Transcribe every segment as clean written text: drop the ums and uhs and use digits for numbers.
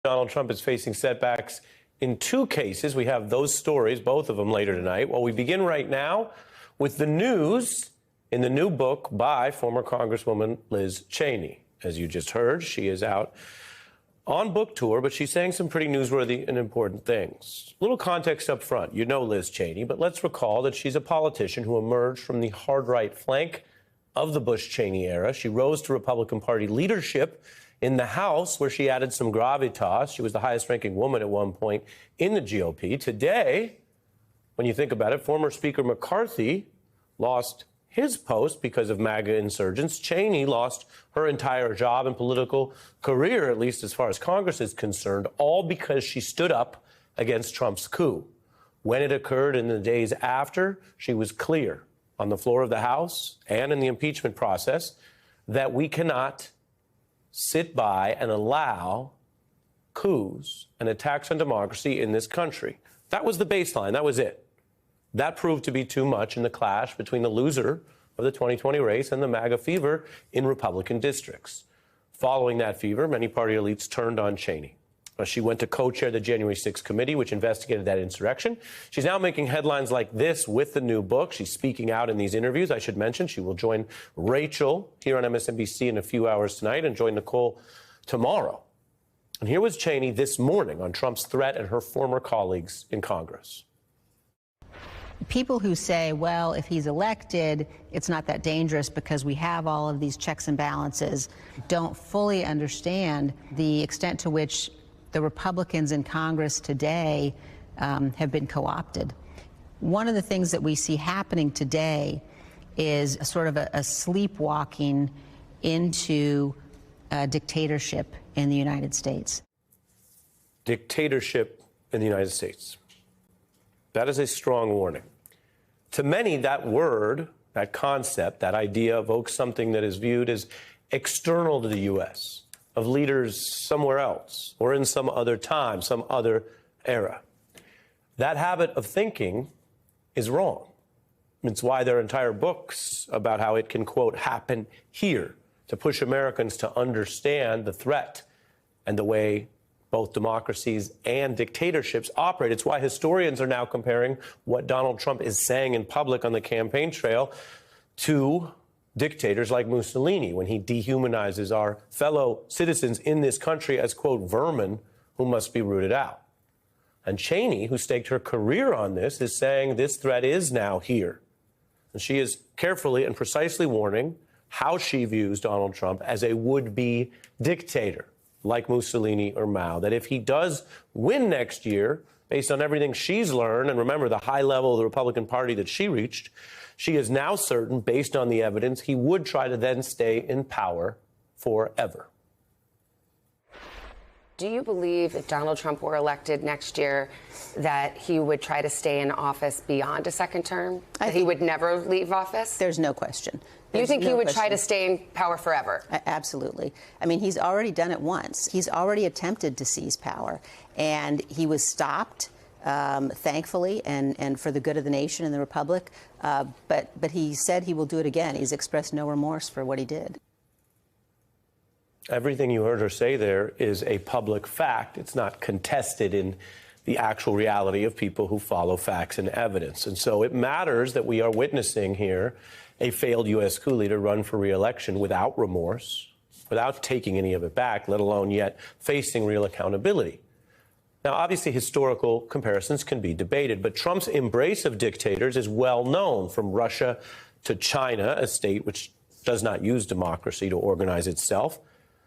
Donald Trump is facing setbacks in two cases. We have those stories, both of them later tonight. Well, we begin right now with the news in the new book by former Congresswoman Liz Cheney. As you just heard, she is out on book tour, but she's saying some pretty newsworthy and important things. A little context up front. You know Liz Cheney, but let's recall that she's a politician who emerged from the hard-right flank of the Bush-Cheney era. She rose to Republican Party leadership in the House, where she added some gravitas. She was the highest-ranking woman at one point in the GOP. Today, when you think about it, former Speaker McCarthy lost his post because of MAGA insurgents. Cheney lost her entire job and political career, at least as far as Congress is concerned, all because she stood up against Trump's coup. When it occurred in the days after, she was clear on the floor of the House and in the impeachment process that we cannot sit by and allow coups and attacks on democracy in this country. That was the baseline. That was it. That proved to be too much in the clash between the loser of the 2020 race and the MAGA fever in Republican districts. Following that fever, many party elites turned on Cheney. She went to co-chair the January 6th committee, which investigated that insurrection. She's now making headlines like this with the new book. She's speaking out in these interviews. I should mention she will join Rachel here on MSNBC in a few hours tonight and join Nicole tomorrow. And here was Cheney this morning on Trump's threat and her former colleagues in Congress. People who say, well, if he's elected, it's not that dangerous because we have all of these checks and balances, don't fully understand the extent to which the Republicans in Congress today have been co-opted. One of the things that we see happening today is a sort of a sleepwalking into dictatorship in the United States. Dictatorship in the United States. That is a strong warning. To many, that word, that concept, that idea evokes something that is viewed as external to the U.S., of leaders somewhere else or in some other time, some other era. That habit of thinking is wrong. It's why there are entire books about how it can, quote, happen here, to push Americans to understand the threat and the way both democracies and dictatorships operate. It's why historians are now comparing what Donald Trump is saying in public on the campaign trail to dictators like Mussolini, when he dehumanizes our fellow citizens in this country as, quote, vermin who must be rooted out. And Cheney, who staked her career on this, is saying this threat is now here. And she is carefully and precisely warning how she views Donald Trump as a would-be dictator, like Mussolini or Mao, that if he does win next year, based on everything she's learned, and remember the high level of the Republican Party that she reached, she is now certain, based on the evidence, he would try to then stay in power forever. Do you believe if Donald Trump were elected next year that he would try to stay in office beyond a second term? That he would never leave office? There's no question. You think he would try to stay in power forever? Absolutely. I mean, he's already done it once. He's already attempted to seize power, and he was stopped, thankfully, and for the good of the nation and the republic. But he said he will do it again. He's expressed no remorse for what he did. Everything you heard her say there is a public fact. It's not contested in the actual reality of people who follow facts and evidence. And so it matters that we are witnessing here a failed U.S. coup leader run for re-election without remorse, without taking any of it back, let alone yet facing real accountability. Now, obviously, historical comparisons can be debated, but Trump's embrace of dictators is well known, from Russia to China, a state which does not use democracy to organize itself.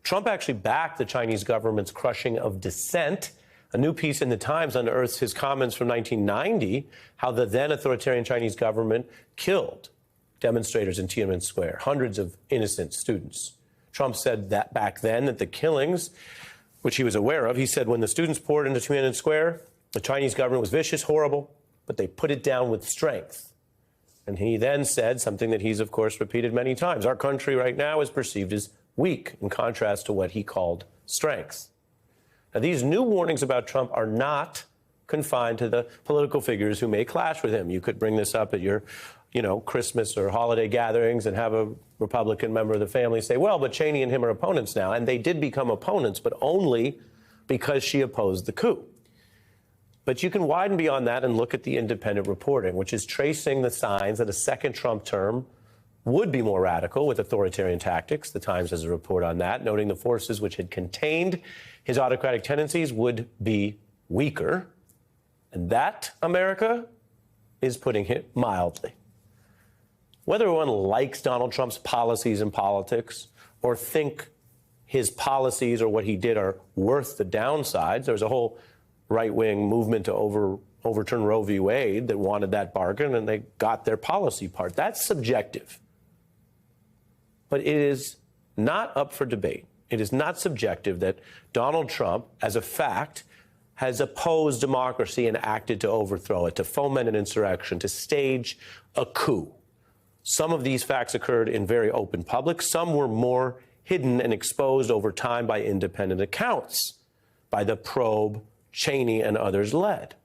Trump actually backed the Chinese government's crushing of dissent. A new piece in the Times unearths his comments from 1990, how the then authoritarian Chinese government killed demonstrators in Tiananmen Square, hundreds of innocent students. Trump said that back then that the killings, which he was aware of, he said when the students poured into Tiananmen Square, the Chinese government was vicious, horrible, but they put it down with strength. And he then said something that he's, of course, repeated many times. Our country right now is perceived as weak in contrast to what he called strength. Now, these new warnings about Trump are not confined to the political figures who may clash with him. You could bring this up at your, Christmas or holiday gatherings and have a Republican member of the family say, well, but Cheney and him are opponents now. And they did become opponents, but only because she opposed the coup. But you can widen beyond that and look at the independent reporting, which is tracing the signs that a second Trump term would be more radical with authoritarian tactics. The Times has a report on that, noting the forces which had contained his autocratic tendencies would be weaker. And that, America, is putting it mildly. Whether one likes Donald Trump's policies and politics or think his policies or what he did are worth the downsides, there's a whole right-wing movement to overturn Roe v. Wade that wanted that bargain, and they got their policy part. That's subjective. But it is not up for debate. It is not subjective that Donald Trump, as a fact, has opposed democracy and acted to overthrow it, to foment an insurrection, to stage a coup. Some of these facts occurred in very open public. Some were more hidden and exposed over time by independent accounts, by the probe Cheney and others led.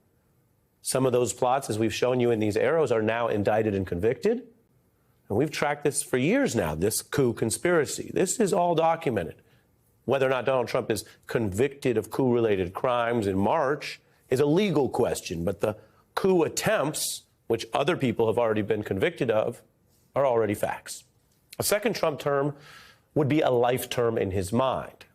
Some of those plots, as we've shown you in these arrows, are now indicted and convicted. And we've tracked this for years now, this coup conspiracy. This is all documented. Whether or not Donald Trump is convicted of coup-related crimes in March is a legal question, but the coup attempts, which other people have already been convicted of, are already facts. A second Trump term would be a life term in his mind.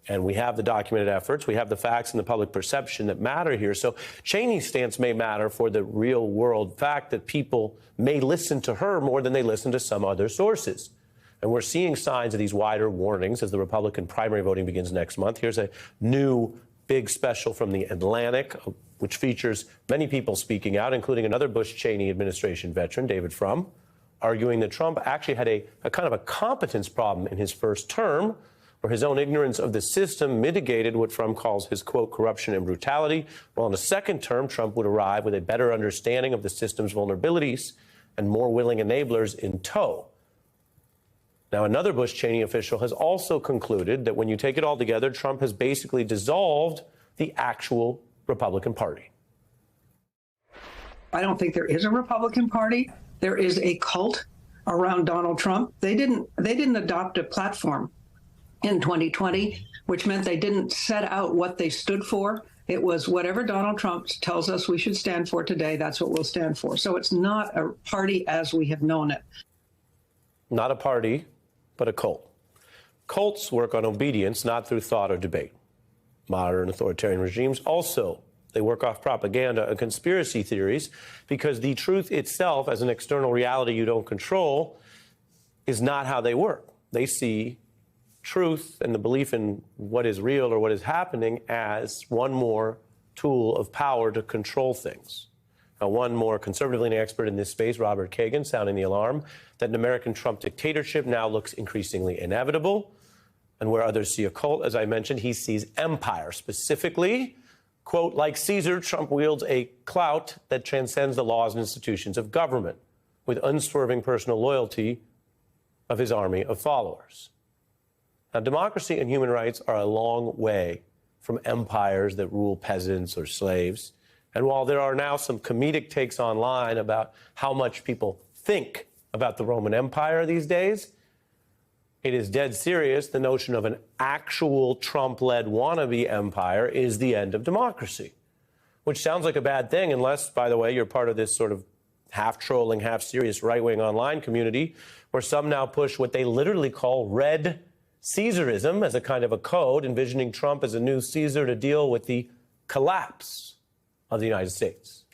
And we have the documented efforts, we have the facts and the public perception that matter here. So Cheney's stance may matter for the real world fact that people may listen to her more than they listen to some other sources. And we're seeing signs of these wider warnings as the Republican primary voting begins next month. Here's a new big special from The Atlantic, which features many people speaking out, including another Bush-Cheney administration veteran, David Frum, arguing that Trump actually had a kind of a competence problem in his first term, where his own ignorance of the system mitigated what Frum calls his, quote, corruption and brutality, while in a second term, Trump would arrive with a better understanding of the system's vulnerabilities and more willing enablers in tow. Now, another Bush-Cheney official has also concluded that when you take it all together, Trump has basically dissolved the actual Republican Party. I don't think there is a Republican Party. There is a cult around Donald Trump. They didn't adopt a platform in 2020, which meant they didn't set out what they stood for. It was whatever Donald Trump tells us we should stand for today, that's what we'll stand for. So it's not a party as we have known it. Not a party, but a cult. Cults work on obedience, not through thought or debate. Modern authoritarian regimes also, they work off propaganda and conspiracy theories because the truth itself as an external reality you don't control is not how they work. They see truth and the belief in what is real or what is happening as one more tool of power to control things. Now, one more conservative leaning expert in this space, Robert Kagan, sounding the alarm that an American Trump dictatorship now looks increasingly inevitable. And where others see a cult, as I mentioned, he sees empire. Specifically, quote, like Caesar, Trump wields a clout that transcends the laws and institutions of government with unswerving personal loyalty of his army of followers. Now, democracy and human rights are a long way from empires that rule peasants or slaves. And while there are now some comedic takes online about how much people think about the Roman Empire these days, it is dead serious. The notion of an actual Trump-led wannabe empire is the end of democracy, which sounds like a bad thing unless, by the way, you're part of this sort of half-trolling, half-serious right-wing online community where some now push what they literally call red Caesarism as a kind of a code, envisioning Trump as a new Caesar to deal with the collapse of the United States.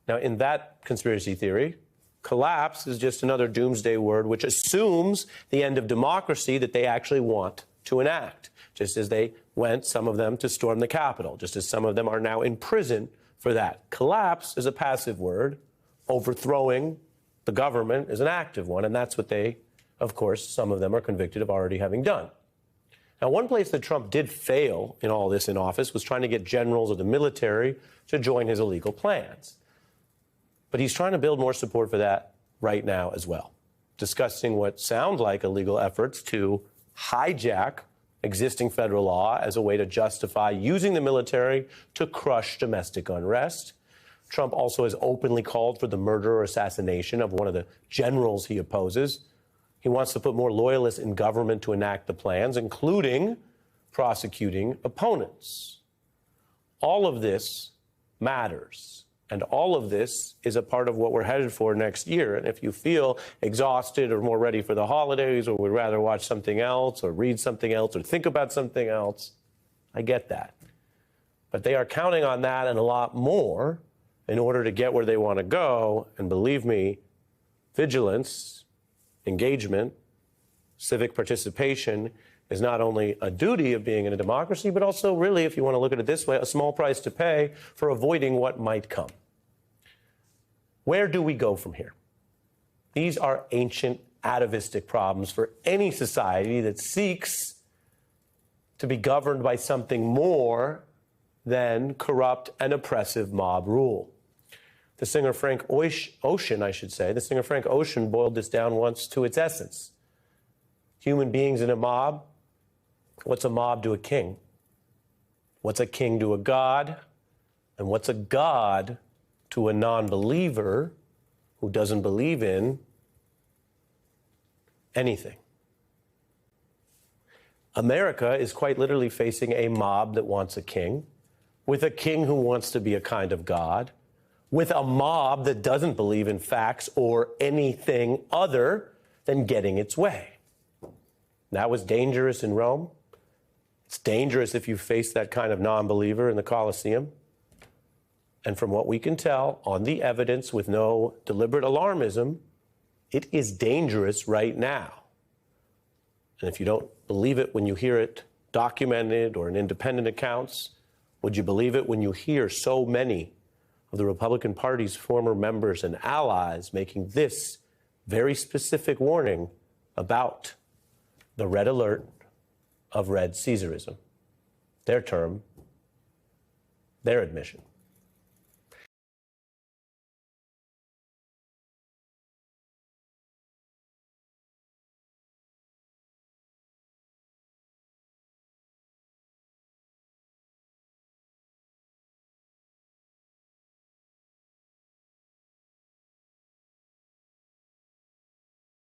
Now, in that conspiracy theory, collapse is just another doomsday word which assumes the end of democracy that they actually want to enact, just as they went, some of them, to storm the Capitol, just as some of them are now in prison for that. Collapse is a passive word. Overthrowing the government is an active one, and that's what they, of course, some of them are convicted of already having done. Now, one place that Trump did fail in all this in office was trying to get generals of the military to join his illegal plans. But he's trying to build more support for that right now as well, discussing what sound like illegal efforts to hijack existing federal law as a way to justify using the military to crush domestic unrest. Trump also has openly called for the murder or assassination of one of the generals he opposes. He wants to put more loyalists in government to enact the plans, including prosecuting opponents. All of this matters. And all of this is a part of what we're headed for next year. And if you feel exhausted or more ready for the holidays, or would rather watch something else or read something else or think about something else, I get that. But they are counting on that and a lot more in order to get where they want to go. And believe me, vigilance, engagement, civic participation is not only a duty of being in a democracy, but also really, if you want to look at it this way, a small price to pay for avoiding what might come. Where do we go from here? These are ancient atavistic problems for any society that seeks to be governed by something more than corrupt and oppressive mob rule. The singer Frank Ocean, the singer Frank Ocean boiled this down once to its essence. Human beings in a mob. What's a mob to a king? What's a king to a god? And what's a god to a non-believer who doesn't believe in anything? America is quite literally facing a mob that wants a king, with a king who wants to be a kind of god, with a mob that doesn't believe in facts or anything other than getting its way. That was dangerous in Rome. It's dangerous if you face that kind of non-believer in the Colosseum. And from what we can tell on the evidence with no deliberate alarmism, it is dangerous right now. And if you don't believe it when you hear it documented or in independent accounts, would you believe it when you hear so many of the Republican Party's former members and allies making this very specific warning about the red alert of red Caesarism? Their term, their admission.